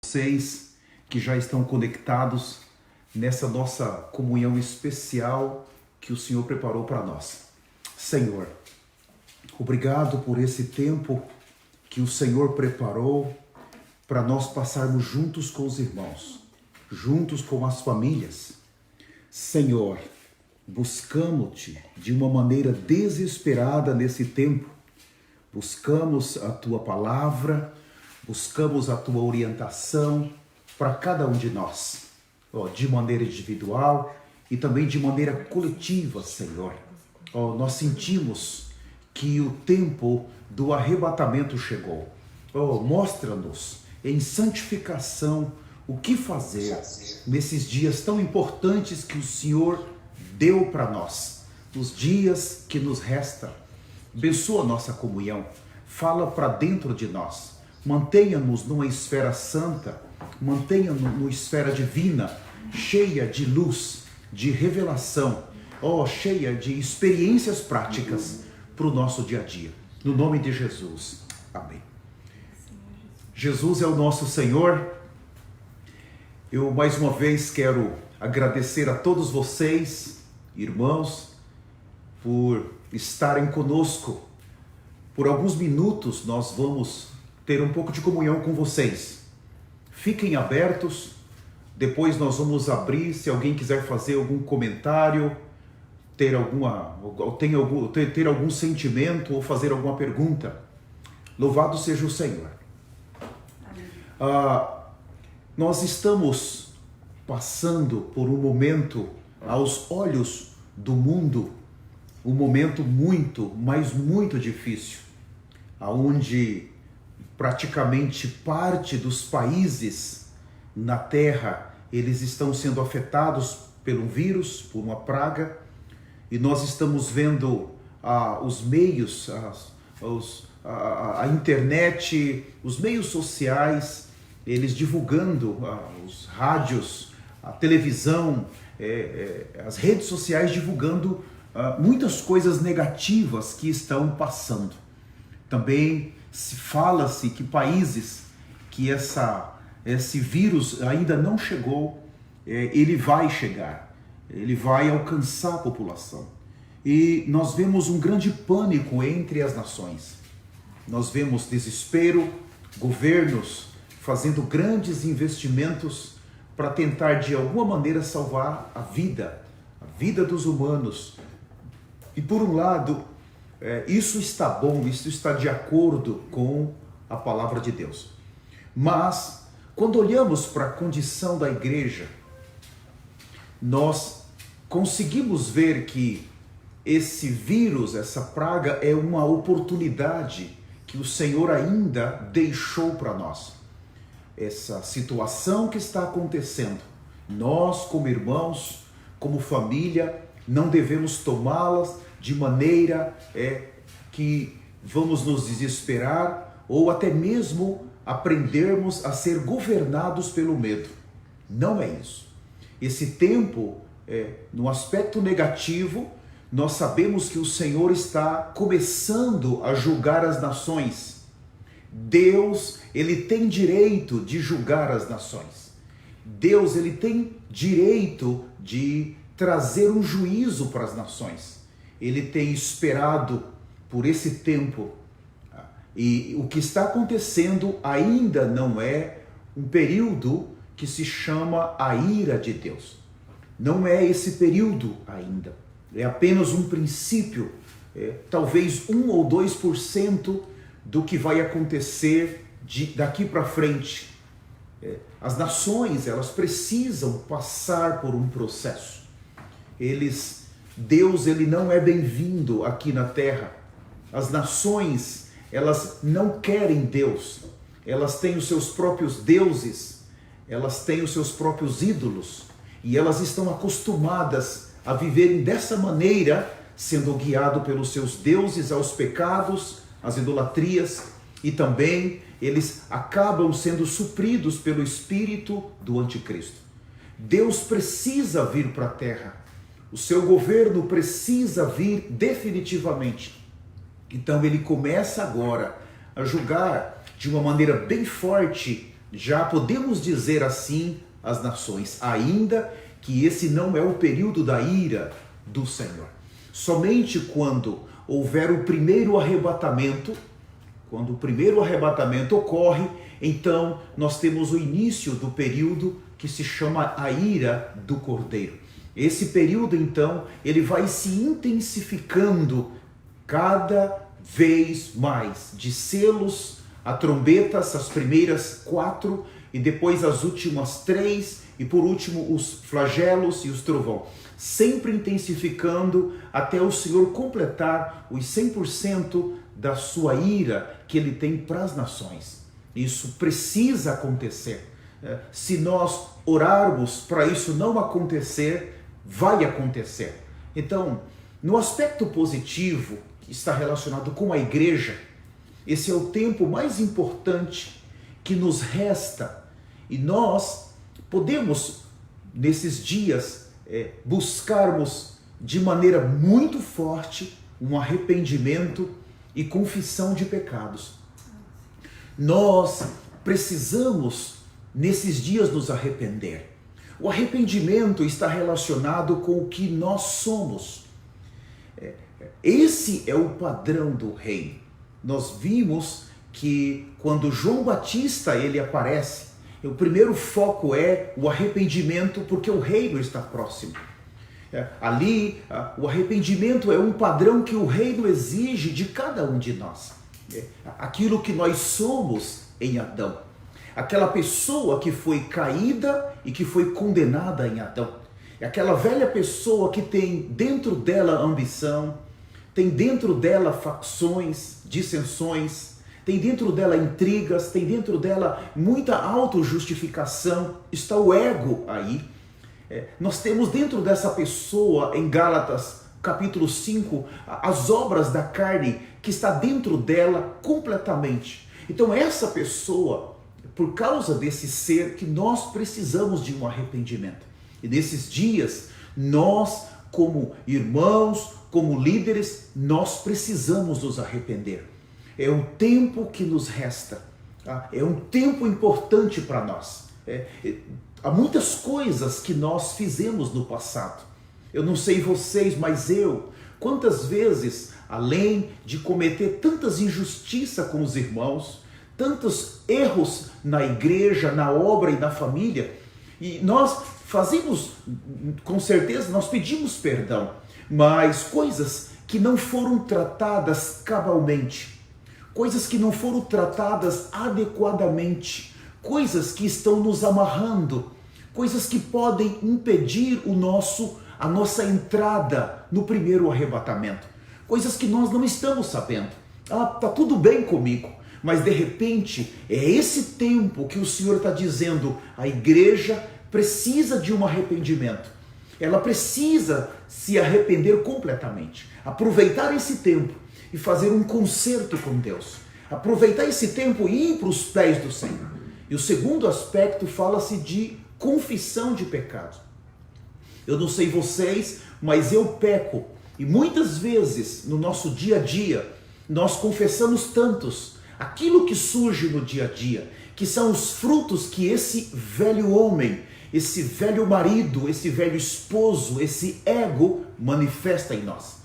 vocês que já estão conectados nessa nossa comunhão especial que o Senhor preparou para nós. Senhor, obrigado por esse tempo que o Senhor preparou para nós passarmos juntos com os irmãos, juntos com as famílias. Senhor, buscamos-te de uma maneira desesperada nesse tempo. Buscamos a tua palavra, buscamos a tua orientação para cada um de nós, de maneira individual e também de maneira coletiva, Senhor. Nós sentimos que o tempo do arrebatamento chegou. Mostra-nos em santificação o que fazer nesses dias tão importantes que o Senhor deu para nós, nos dias que nos restam. Abençoa a nossa comunhão, fala para dentro de nós, mantenha-nos numa esfera santa, mantenha-nos numa esfera divina, cheia de luz, de revelação, cheia de experiências práticas para o nosso dia a dia. No nome de Jesus. Amém. Jesus é o nosso Senhor. Eu mais uma vez quero agradecer a todos vocês, irmãos, por estarem conosco. Por alguns minutos nós vamos ter um pouco de comunhão com vocês. Fiquem abertos, depois nós vamos abrir, se alguém quiser fazer algum comentário, ter algum sentimento ou fazer alguma pergunta. Louvado seja o Senhor. Nós estamos passando por um momento, aos olhos do mundo, um momento muito, mas muito difícil, onde praticamente parte dos países na Terra, eles estão sendo afetados pelo vírus, por uma praga, e nós estamos vendo os meios, a internet, os meios sociais, eles divulgando, os rádios, a televisão, as redes sociais divulgando muitas coisas negativas que estão passando. Também fala-se que países que esse vírus ainda não chegou, ele vai chegar, ele vai alcançar a população. E nós vemos um grande pânico entre as nações. Nós vemos desespero, governos fazendo grandes investimentos para tentar de alguma maneira salvar a vida dos humanos. E por um lado, isso está bom, isso está de acordo com a palavra de Deus. Mas, quando olhamos para a condição da igreja, nós conseguimos ver que esse vírus, essa praga, é uma oportunidade que o Senhor ainda deixou para nós. Essa situação que está acontecendo, nós como irmãos, como família, não devemos tomá-las de maneira que vamos nos desesperar ou até mesmo aprendermos a ser governados pelo medo. Não é isso. Esse tempo, no aspecto negativo, nós sabemos que o Senhor está começando a julgar as nações. Deus, ele tem direito de julgar as nações. Deus, ele tem direito de trazer um juízo para as nações. Ele tem esperado por esse tempo. E o que está acontecendo ainda não é um período que se chama a ira de Deus. Não é esse período ainda. É apenas um princípio, talvez 1 ou 2% do que vai acontecer daqui para frente. As nações, elas precisam passar por um processo. Deus, ele não é bem-vindo aqui na terra. As nações, elas não querem Deus. Elas têm os seus próprios deuses, elas têm os seus próprios ídolos, e elas estão acostumadas a viverem dessa maneira, sendo guiado pelos seus deuses aos pecados, às idolatrias, e também eles acabam sendo supridos pelo espírito do anticristo. Deus precisa vir para a terra. O seu governo precisa vir definitivamente. Então ele começa agora a julgar de uma maneira bem forte já podemos dizer assim às nações, ainda que esse não é o período da ira do Senhor. Somente quando houver o primeiro arrebatamento, quando o primeiro arrebatamento ocorre, então nós temos o início do período que se chama a ira do Cordeiro. Esse período, então, ele vai se intensificando cada vez mais, de selos a trombetas, as primeiras 4, e depois as últimas 3, e por último os flagelos e os trovão, sempre intensificando até o Senhor completar os 100% da sua ira que ele tem para as nações. Isso precisa acontecer. Se nós orarmos para isso não acontecer, vai acontecer. Então, no aspecto positivo, que está relacionado com a igreja, esse é o tempo mais importante que nos resta, e nós podemos, nesses dias, buscarmos de maneira muito forte um arrependimento e confissão de pecados. Nós precisamos, nesses dias, nos arrepender. O arrependimento está relacionado com o que nós somos. Esse é o padrão do reino. Nós vimos que quando João Batista ele aparece, o primeiro foco é o arrependimento, porque o reino está próximo. Ali, o arrependimento é um padrão que o reino exige de cada um de nós. Aquilo que nós somos em Adão. Aquela pessoa que foi caída e que foi condenada em Adão. É aquela velha pessoa que tem dentro dela ambição, tem dentro dela facções, dissensões, tem dentro dela intrigas, tem dentro dela muita autojustificação, está o ego aí. Nós temos dentro dessa pessoa, em Gálatas capítulo 5, as obras da carne que está dentro dela completamente. Então essa pessoa, por causa desse ser, que nós precisamos de um arrependimento. E nesses dias, nós como irmãos, como líderes, nós precisamos nos arrepender. É um tempo que nos resta, é um tempo importante para nós. Há muitas coisas que nós fizemos no passado. Eu não sei vocês, mas quantas vezes, além de cometer tantas injustiças com os irmãos, tantos erros na igreja, na obra e na família, e nós fazemos, com certeza, nós pedimos perdão, mas coisas que não foram tratadas cabalmente, coisas que não foram tratadas adequadamente, coisas que estão nos amarrando, coisas que podem impedir a nossa entrada no primeiro arrebatamento, coisas que nós não estamos sabendo. Tá tudo bem comigo, mas de repente é esse tempo que o Senhor está dizendo, a igreja precisa de um arrependimento. Ela precisa se arrepender completamente, aproveitar esse tempo e fazer um concerto com Deus, aproveitar esse tempo e ir para os pés do Senhor. E o segundo aspecto fala-se de confissão de pecados. Eu não sei vocês, mas eu peco, e muitas vezes no nosso dia a dia nós confessamos tantos aquilo que surge no dia a dia, que são os frutos que esse velho homem, esse velho marido, esse velho esposo, esse ego manifesta em nós.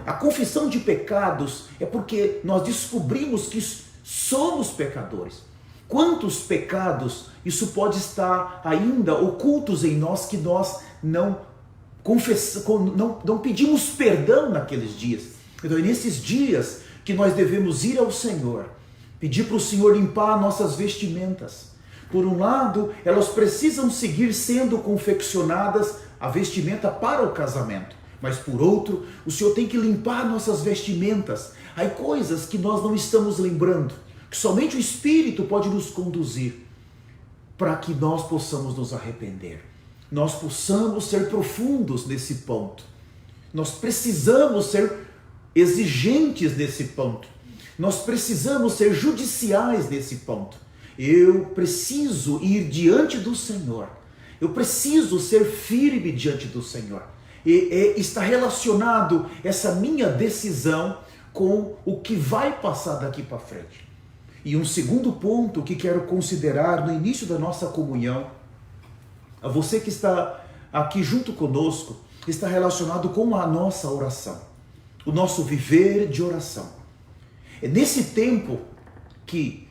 A confissão de pecados é porque nós descobrimos que somos pecadores. Quantos pecados isso pode estar ainda ocultos em nós que nós não pedimos perdão naqueles dias. Então é nesses dias que nós devemos ir ao Senhor, pedir para o Senhor limpar nossas vestimentas. Por um lado, elas precisam seguir sendo confeccionadas, a vestimenta para o casamento. Mas por outro, o Senhor tem que limpar nossas vestimentas. Há coisas que nós não estamos lembrando, que somente o Espírito pode nos conduzir para que nós possamos nos arrepender. Nós possamos ser profundos nesse ponto. Nós precisamos ser exigentes nesse ponto. Nós precisamos ser judiciais nesse ponto. Eu preciso ir diante do Senhor. Eu preciso ser firme diante do Senhor. E está relacionado essa minha decisão com o que vai passar daqui para frente. E um segundo ponto que quero considerar no início da nossa comunhão, a você que está aqui junto conosco, está relacionado com a nossa oração, o nosso viver de oração. É nesse tempo que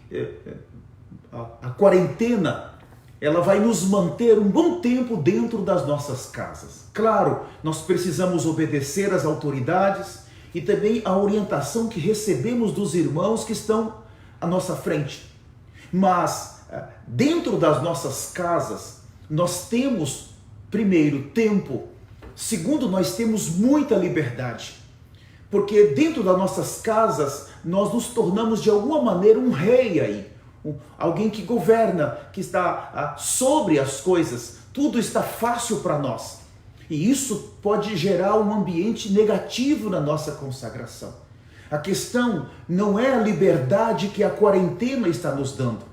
a quarentena, ela vai nos manter um bom tempo dentro das nossas casas. Claro, nós precisamos obedecer às autoridades e também a orientação que recebemos dos irmãos que estão à nossa frente. Mas dentro das nossas casas, nós temos, primeiro, tempo. Segundo, nós temos muita liberdade. Porque dentro das nossas casas, nós nos tornamos de alguma maneira um rei aí. Alguém que governa, que está sobre as coisas. Tudo está fácil para nós. E isso pode gerar um ambiente negativo na nossa consagração. A questão não é a liberdade que a quarentena está nos dando.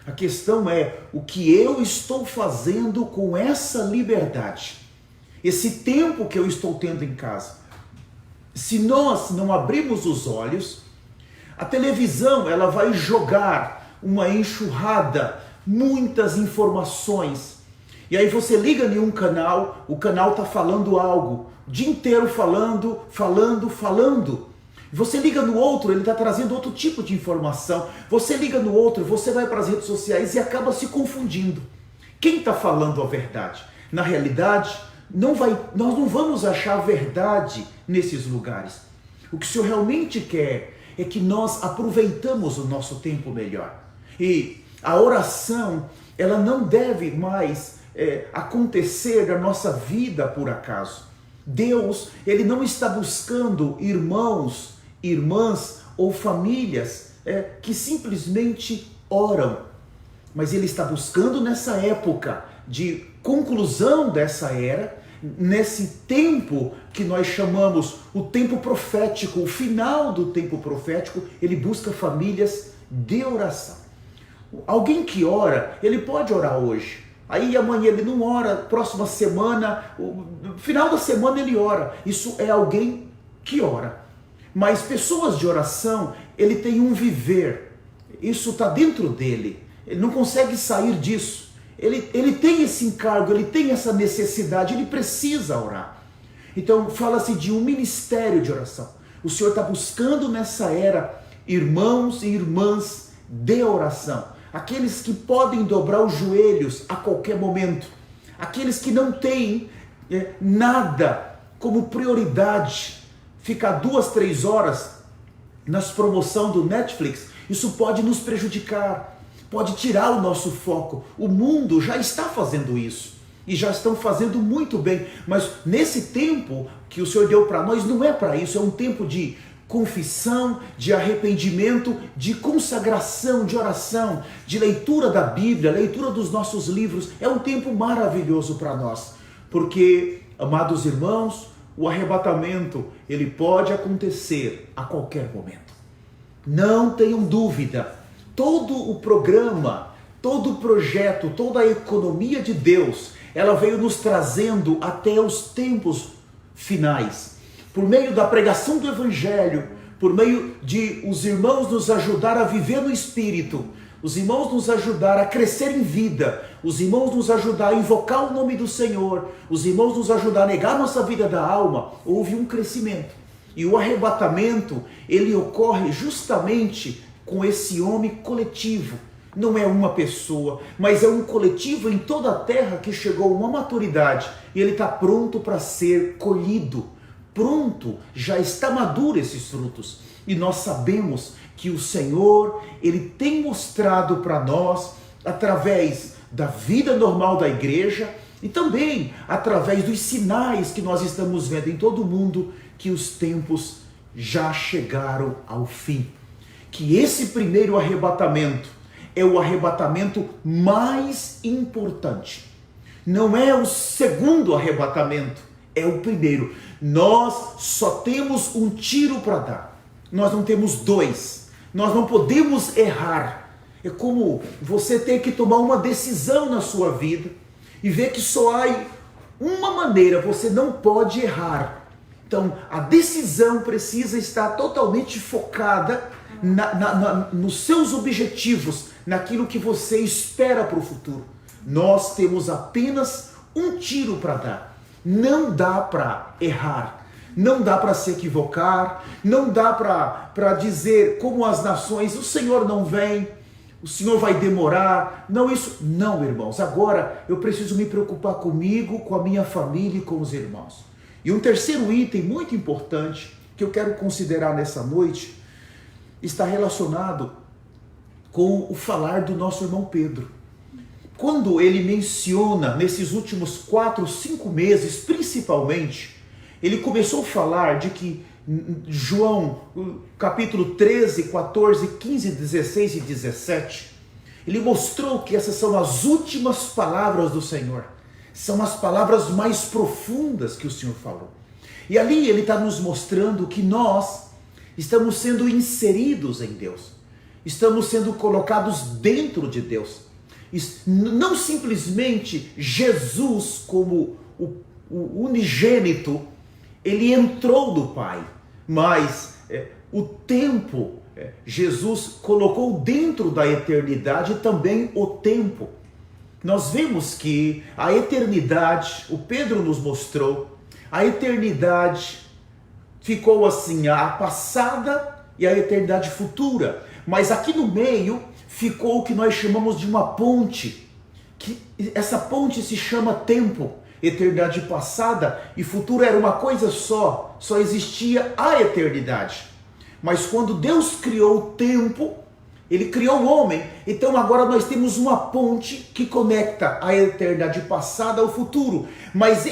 A questão é o que eu estou fazendo com essa liberdade. Esse tempo que eu estou tendo em casa. Se nós não abrirmos os olhos, a televisão ela vai jogar uma enxurrada, muitas informações. E aí você liga em um canal, o canal está falando algo, o dia inteiro falando. Você liga no outro, ele está trazendo outro tipo de informação. Você liga no outro, você vai para as redes sociais e acaba se confundindo. Quem está falando a verdade? Na realidade, nós não vamos achar a verdade nesses lugares. O que o Senhor realmente quer é que nós aproveitamos o nosso tempo melhor. E a oração, ela não deve mais acontecer na nossa vida por acaso. Deus, Ele não está buscando irmãos, irmãs ou famílias que simplesmente oram. Mas Ele está buscando nessa época de conclusão dessa era, nesse tempo que nós chamamos o tempo profético, o final do tempo profético, Ele busca famílias de oração. Alguém que ora, ele pode orar hoje. Aí amanhã ele não ora, próxima semana, no final da semana ele ora. Isso é alguém que ora. Mas pessoas de oração, ele tem um viver. Isso está dentro dele. Ele não consegue sair disso. Ele tem esse encargo, ele tem essa necessidade, ele precisa orar. Então fala-se de um ministério de oração. O Senhor está buscando nessa era irmãos e irmãs de oração. Aqueles que podem dobrar os joelhos a qualquer momento. Aqueles que não têm nada como prioridade. Ficar 2, 3 horas nas promoções do Netflix, isso pode nos prejudicar. Pode tirar o nosso foco. O mundo já está fazendo isso. E já estão fazendo muito bem. Mas nesse tempo que o Senhor deu para nós, não é para isso. É um tempo de confissão, de arrependimento, de consagração, de oração, de leitura da Bíblia, leitura dos nossos livros. É um tempo maravilhoso para nós, porque, amados irmãos, o arrebatamento, ele pode acontecer a qualquer momento. Não tenham dúvida, todo o programa, todo o projeto, toda a economia de Deus, ela veio nos trazendo até os tempos finais. Por meio da pregação do Evangelho, por meio de os irmãos nos ajudar a viver no Espírito, os irmãos nos ajudar a crescer em vida, os irmãos nos ajudar a invocar o nome do Senhor, os irmãos nos ajudar a negar nossa vida da alma, houve um crescimento. E o arrebatamento, ele ocorre justamente com esse homem coletivo. Não é uma pessoa, mas é um coletivo em toda a terra que chegou a uma maturidade e ele está pronto para ser colhido. Pronto, já está maduro esses frutos. E nós sabemos que o Senhor, Ele tem mostrado para nós, através da vida normal da igreja, e também através dos sinais que nós estamos vendo em todo o mundo, que os tempos já chegaram ao fim. Que esse primeiro arrebatamento é o arrebatamento mais importante. Não é o segundo arrebatamento, é o primeiro. Nós só temos um tiro para dar. Nós não temos dois. Nós não podemos errar. É como você ter que tomar uma decisão na sua vida e ver que só há uma maneira, você não pode errar. Então, a decisão precisa estar totalmente focada nos seus objetivos, naquilo que você espera para o futuro. Nós temos apenas um tiro para dar. Não dá para errar, não dá para se equivocar, não dá para dizer como as nações, o Senhor não vem, o Senhor vai demorar. Não, irmãos. Agora eu preciso me preocupar comigo, com a minha família e com os irmãos. E um terceiro item muito importante que eu quero considerar nessa noite está relacionado com o falar do nosso irmão Pedro. Quando ele menciona, nesses últimos 4, 5 meses, principalmente, ele começou a falar de que João, capítulo 13, 14, 15, 16 e 17, ele mostrou que essas são as últimas palavras do Senhor. São as palavras mais profundas que o Senhor falou. E ali ele está nos mostrando que nós estamos sendo inseridos em Deus. Estamos sendo colocados dentro de Deus. Não simplesmente Jesus como o unigênito, ele entrou do Pai, mas o tempo, Jesus colocou dentro da eternidade também o tempo. Nós vemos que a eternidade, o Pedro nos mostrou, a eternidade ficou assim, a passada e a eternidade futura. Mas aqui no meio ficou o que nós chamamos de uma ponte, que essa ponte se chama tempo. Eternidade passada e futura era uma coisa só existia a eternidade. Mas quando Deus criou o tempo, Ele criou o homem, então agora nós temos uma ponte que conecta a eternidade passada ao futuro. Mas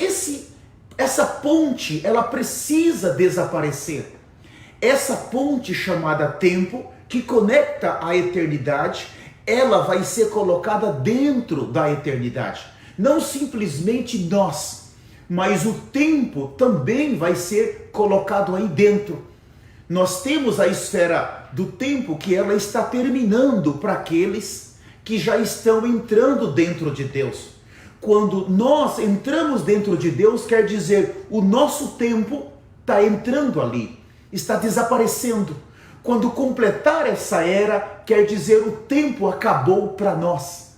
essa ponte, ela precisa desaparecer. Essa ponte chamada tempo, que conecta a eternidade, ela vai ser colocada dentro da eternidade. Não simplesmente nós, mas o tempo também vai ser colocado aí dentro. Nós temos a esfera do tempo que ela está terminando para aqueles que já estão entrando dentro de Deus. Quando nós entramos dentro de Deus, quer dizer, o nosso tempo está entrando ali, está desaparecendo. Quando completar essa era, quer dizer, o tempo acabou para nós.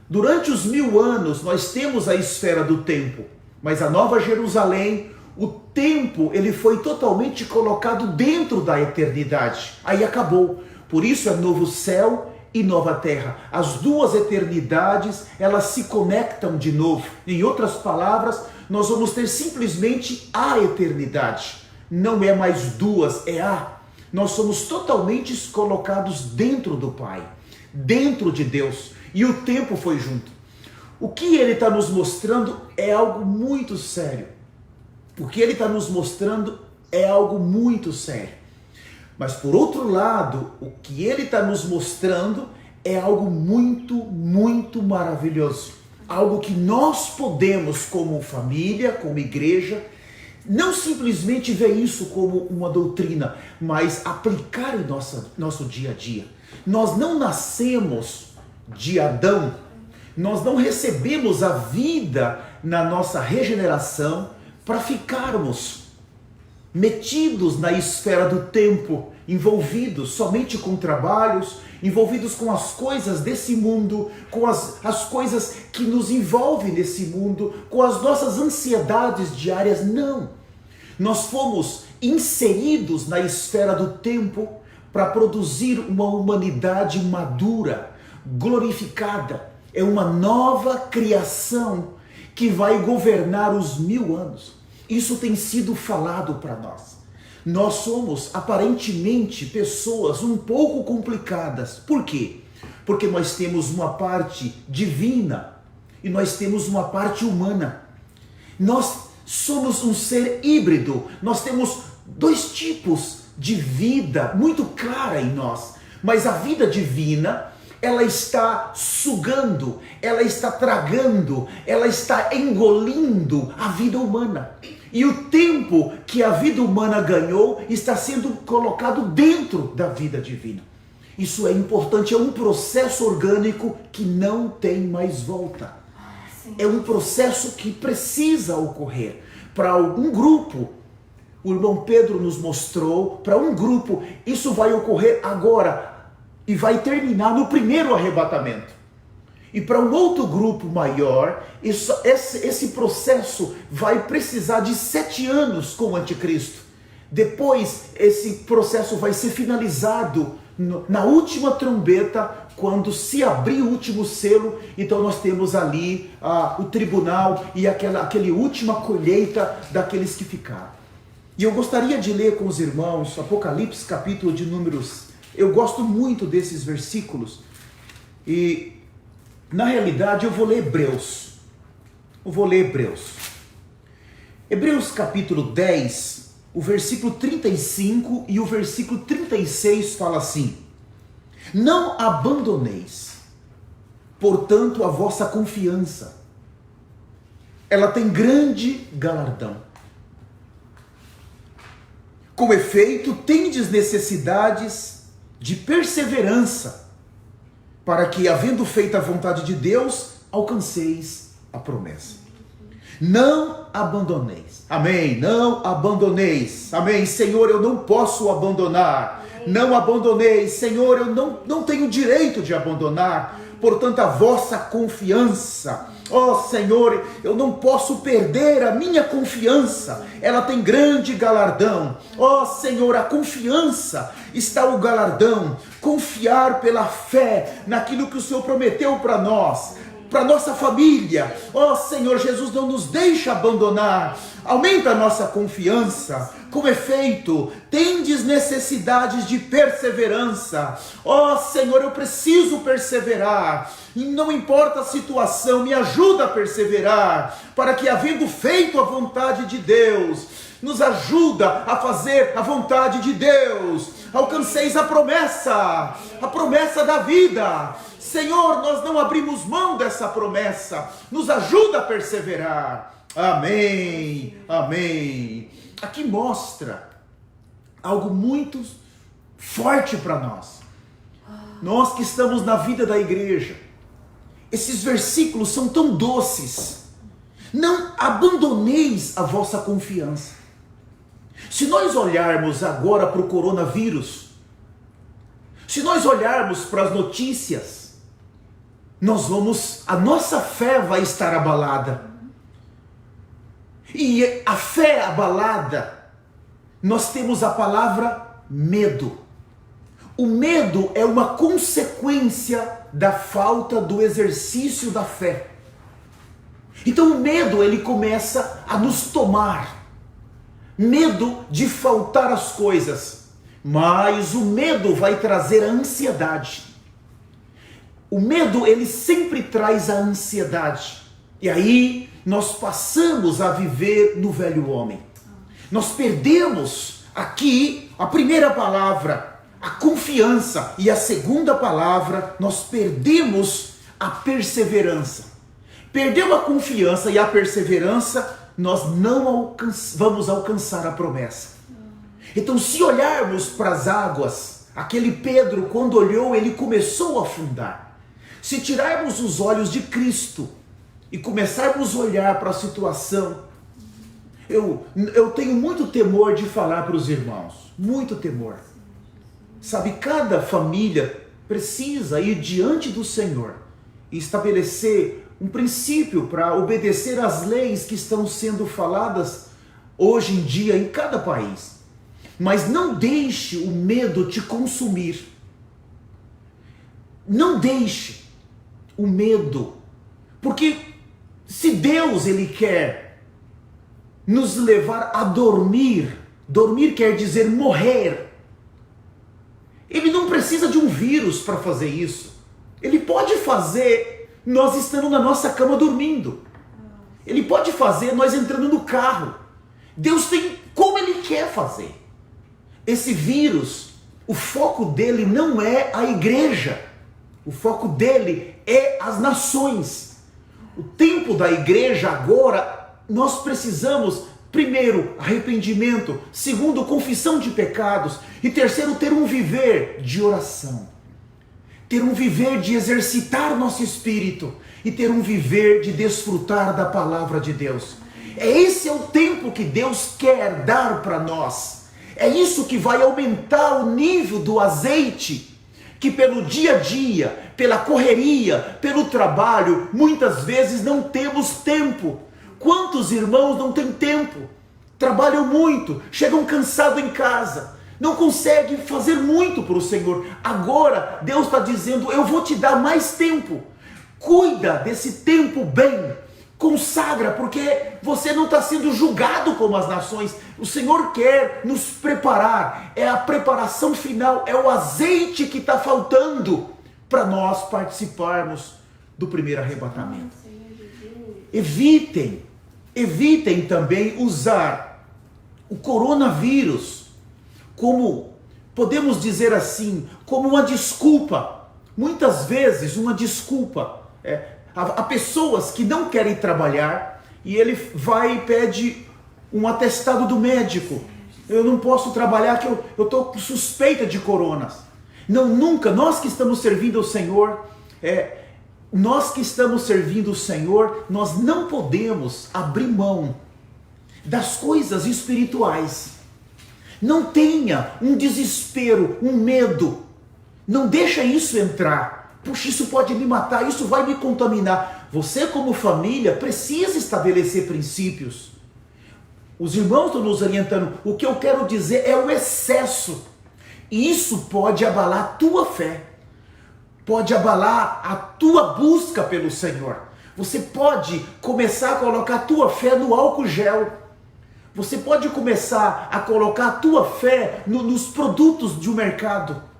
Durante os 1000 anos, nós temos a esfera do tempo, mas a Nova Jerusalém, o tempo, ele foi totalmente colocado dentro da eternidade. Aí acabou. Por isso é novo céu e nova terra. As duas eternidades, elas se conectam de novo. Em outras palavras, nós vamos ter simplesmente a eternidade. Não é mais duas, é a. Nós somos totalmente colocados dentro do Pai, dentro de Deus. E o tempo foi junto. O que ele está nos mostrando é algo muito sério. O que ele está nos mostrando é algo muito sério. Mas por outro lado, o que ele está nos mostrando é algo muito, muito maravilhoso. Algo que nós podemos, como família, como igreja, não simplesmente ver isso como uma doutrina, mas aplicar em nosso dia a dia. Nós não nascemos de Adão, nós não recebemos a vida na nossa regeneração para ficarmos metidos na esfera do tempo, envolvidos somente com trabalhos, envolvidos com as coisas desse mundo, com as coisas que nos envolvem nesse mundo, com as nossas ansiedades diárias. Não! Nós fomos inseridos na esfera do tempo para produzir uma humanidade madura, glorificada. É uma nova criação que vai governar os 1000 anos. Isso tem sido falado para nós. Nós somos aparentemente pessoas um pouco complicadas. Por quê? Porque nós temos uma parte divina e nós temos uma parte humana. Nós somos um ser híbrido. Nós temos 2 tipos de vida muito clara em nós. Mas a vida divina, ela está sugando, ela está tragando, ela está engolindo a vida humana. E o tempo que a vida humana ganhou está sendo colocado dentro da vida divina. Isso é importante, é um processo orgânico que não tem mais volta. É um processo que precisa ocorrer. Para algum grupo, o irmão Pedro nos mostrou, para um grupo, isso vai ocorrer agora e vai terminar no primeiro arrebatamento. E para um outro grupo maior, esse processo vai precisar de 7 anos com o anticristo. Depois, esse processo vai ser finalizado na última trombeta, quando se abrir o último selo. Então nós temos ali o tribunal e aquela última colheita daqueles que ficaram. E eu gostaria de ler com os irmãos Apocalipse, capítulo de números. Eu gosto muito desses versículos. E na realidade eu vou ler Hebreus. Hebreus capítulo 10, o versículo 35 e o versículo 36 fala assim: não abandoneis, portanto, a vossa confiança. Ela tem grande galardão. Com efeito, tendes necessidades de perseverança, para que, havendo feito a vontade de Deus, alcanceis a promessa. Não abandoneis. Amém. Não abandoneis. Amém. Senhor, eu não posso abandonar. Não abandoneis. Senhor, eu não tenho direito de abandonar. Portanto, a vossa confiança. Ó Senhor, eu não posso perder a minha confiança. Ela tem grande galardão. Ó Senhor, a confiança está o galardão. Confiar pela fé naquilo que o Senhor prometeu para nós, para nossa família. Ó Senhor, Jesus não nos deixa abandonar. Aumenta a nossa confiança. Com efeito, tendes necessidades de perseverança. Ó Senhor, eu preciso perseverar. E não importa a situação, me ajuda a perseverar, para que, havendo feito a vontade de Deus, nos ajuda a fazer a vontade de Deus. Alcanceis a promessa da vida. Senhor, nós não abrimos mão dessa promessa. Nos ajuda a perseverar. Amém, amém. Aqui mostra algo muito forte para nós. Nós que estamos na vida da igreja. Esses versículos são tão doces. Não abandoneis a vossa confiança. Se nós olharmos agora para o coronavírus, se nós olharmos para as notícias, a nossa fé vai estar abalada. E a fé abalada, nós temos a palavra medo. O medo é uma consequência da falta do exercício da fé. Então o medo, ele começa a nos tomar. Medo de faltar as coisas. Mas o medo vai trazer a ansiedade. O medo, ele sempre traz a ansiedade. E aí nós passamos a viver no velho homem. Nós perdemos aqui a primeira palavra, a confiança, e a segunda palavra, nós perdemos a perseverança. Perdeu a confiança e a perseverança, nós não vamos alcançar a promessa. Então, se olharmos para as águas, aquele Pedro, quando olhou, ele começou a afundar. Se tirarmos os olhos de Cristo e começarmos a olhar para a situação, eu tenho muito temor de falar para os irmãos, muito temor. Sabe, cada família precisa ir diante do Senhor e estabelecer um princípio para obedecer às leis que estão sendo faladas hoje em dia em cada país. Mas não deixe o medo te consumir. Não deixe o medo, porque se Deus, ele quer nos levar a dormir, dormir quer dizer morrer. Ele não precisa de um vírus para fazer isso. Ele pode fazer nós estando na nossa cama dormindo. Ele pode fazer nós entrando no carro. Deus tem como ele quer fazer. Esse vírus, o foco dele não é a igreja. O foco dele é as nações. O tempo da igreja agora, nós precisamos, primeiro, arrependimento, segundo, confissão de pecados, e terceiro, ter um viver de oração, ter um viver de exercitar nosso espírito, e ter um viver de desfrutar da palavra de Deus. Esse é o tempo que Deus quer dar para nós. É isso que vai aumentar o nível do azeite, que pelo dia a dia, pela correria, pelo trabalho, muitas vezes não temos tempo. Quantos irmãos não têm tempo? Trabalham muito, chegam cansados em casa, não conseguem fazer muito para o Senhor. Agora Deus está dizendo: eu vou te dar mais tempo. Cuida desse tempo bem, consagra, porque você não está sendo julgado como as nações. O Senhor quer nos preparar, é a preparação final, é o azeite que está faltando para nós participarmos do primeiro arrebatamento. Evitem também usar o coronavírus como, podemos dizer assim, como uma desculpa. Muitas vezes uma desculpa. Há pessoas que não querem trabalhar e ele vai e pede um atestado do médico. Eu não posso trabalhar que eu estou com suspeita de coronas. Não, nunca. Nós que estamos servindo ao Senhor, nós não podemos abrir mão das coisas espirituais. Não tenha um desespero, um medo. Não deixa isso entrar. Puxa, isso pode me matar, isso vai me contaminar. Você, como família, precisa estabelecer princípios. Os irmãos estão nos orientando. O que eu quero dizer é o excesso. E isso pode abalar a tua fé. Pode abalar a tua busca pelo Senhor. Você pode começar a colocar a tua fé no álcool gel. Você pode começar a colocar a tua fé nos produtos de um mercado.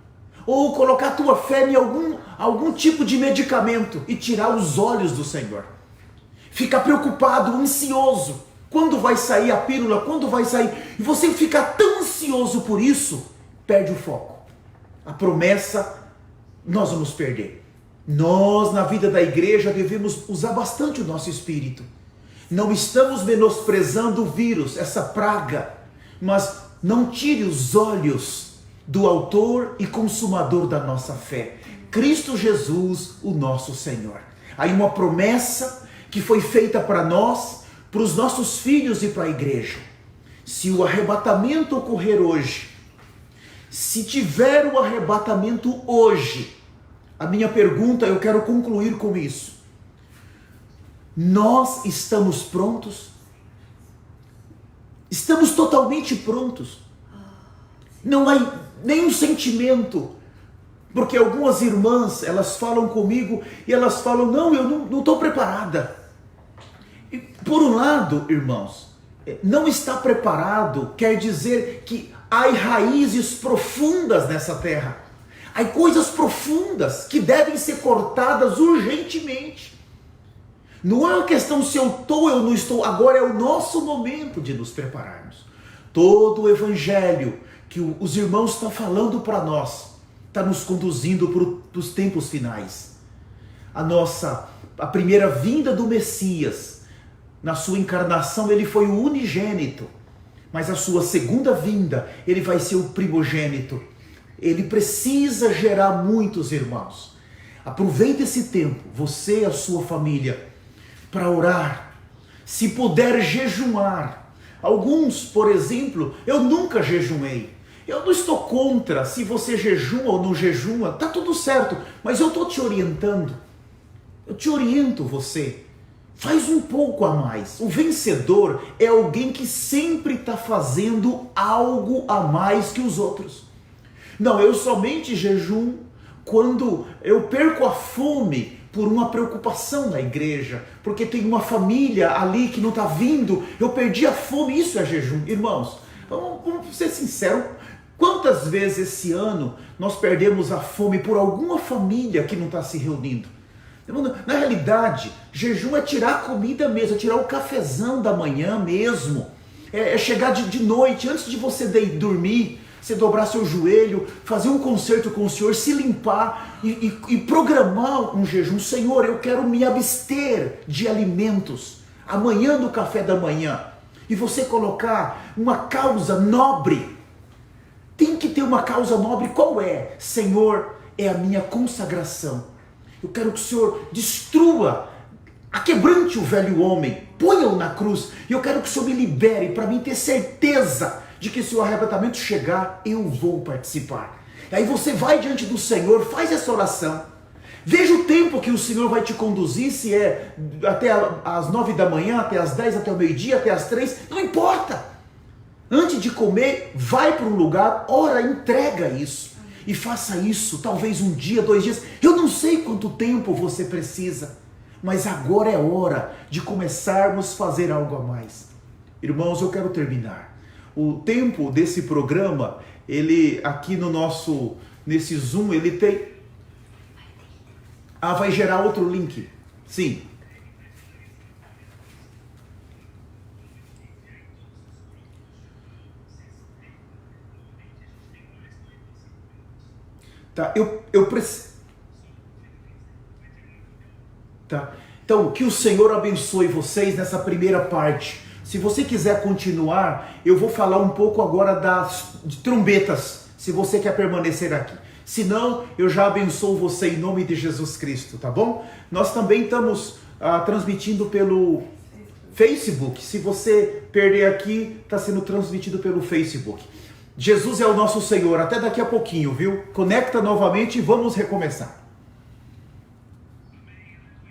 Ou colocar a tua fé em algum tipo de medicamento e tirar os olhos do Senhor. Ficar preocupado, ansioso. Quando vai sair a pílula? Quando vai sair? E você fica tão ansioso por isso, perde o foco. A promessa nós vamos perder. Nós, na vida da igreja, devemos usar bastante o nosso espírito. Não estamos menosprezando o vírus, essa praga, mas não tire os olhos do autor e consumador da nossa fé, Cristo Jesus, o nosso Senhor. Aí uma promessa que foi feita para nós, para os nossos filhos e para a igreja. Se o arrebatamento ocorrer hoje, se tiver o arrebatamento hoje, a minha pergunta, eu quero concluir com isso. Nós estamos prontos? Estamos totalmente prontos. Não há nenhum sentimento, porque algumas irmãs, elas falam comigo e elas falam: não, eu não estou preparada. E por um lado, irmãos, não estar preparado quer dizer que há raízes profundas nessa terra, há coisas profundas que devem ser cortadas urgentemente. Não é uma questão se eu estou ou eu não estou, agora é o nosso momento de nos prepararmos. Todo o evangelho que os irmãos estão falando para nós, está nos conduzindo para os tempos finais. A primeira vinda do Messias, na sua encarnação, ele foi o unigênito, mas a sua segunda vinda, ele vai ser o primogênito. Ele precisa gerar muitos irmãos. Aproveite esse tempo, você e a sua família, para orar. Se puder jejuar. Alguns, por exemplo, eu nunca jejuei. Eu não estou contra se você jejuma ou não jejuma, está tudo certo, mas eu estou te orientando. Eu te oriento você. Faz um pouco a mais. O vencedor é alguém que sempre está fazendo algo a mais que os outros. Não, eu somente jejuo quando eu perco a fome por uma preocupação na igreja, porque tem uma família ali que não está vindo, eu perdi a fome, isso é jejum. Irmãos, vamos ser sinceros, quantas vezes esse ano nós perdemos a fome por alguma família que não está se reunindo? Na realidade, jejum é tirar a comida mesmo, é tirar o cafezão da manhã mesmo, é chegar de noite, antes de você dormir, você dobrar seu joelho, fazer um concerto com o Senhor, se limpar e programar um jejum. Senhor, eu quero me abster de alimentos amanhã no café da manhã. E você colocar uma causa nobre. Tem que ter uma causa nobre. Qual é? Senhor, é a minha consagração. Eu quero que o Senhor destrua Aquebrante o velho homem, ponha-o na cruz. E eu quero que o Senhor me libere para mim ter certeza de que se o arrebatamento chegar, eu vou participar. E aí você vai diante do Senhor, faz essa oração. Veja o tempo que o Senhor vai te conduzir, se é até as 9 da manhã, até as 10, até o meio-dia, até as 3, não importa. Antes de comer, vai para um lugar, ora, entrega isso. E faça isso, talvez um dia, 2 dias, eu não sei quanto tempo você precisa, mas agora é hora de começarmos a fazer algo a mais. Irmãos, eu quero terminar. O tempo desse programa, ele aqui nesse Zoom, ele tem... vai gerar outro link. Sim. Tá, eu preciso... Tá. Então, que o Senhor abençoe vocês nessa primeira parte. Se você quiser continuar, eu vou falar um pouco agora de trombetas, se você quer permanecer aqui. Se não, eu já abençoo você em nome de Jesus Cristo, tá bom? Nós também estamos transmitindo pelo Facebook. Se você perder aqui, está sendo transmitido pelo Facebook. Jesus é o nosso Senhor. Até daqui a pouquinho, viu? Conecta novamente e vamos recomeçar.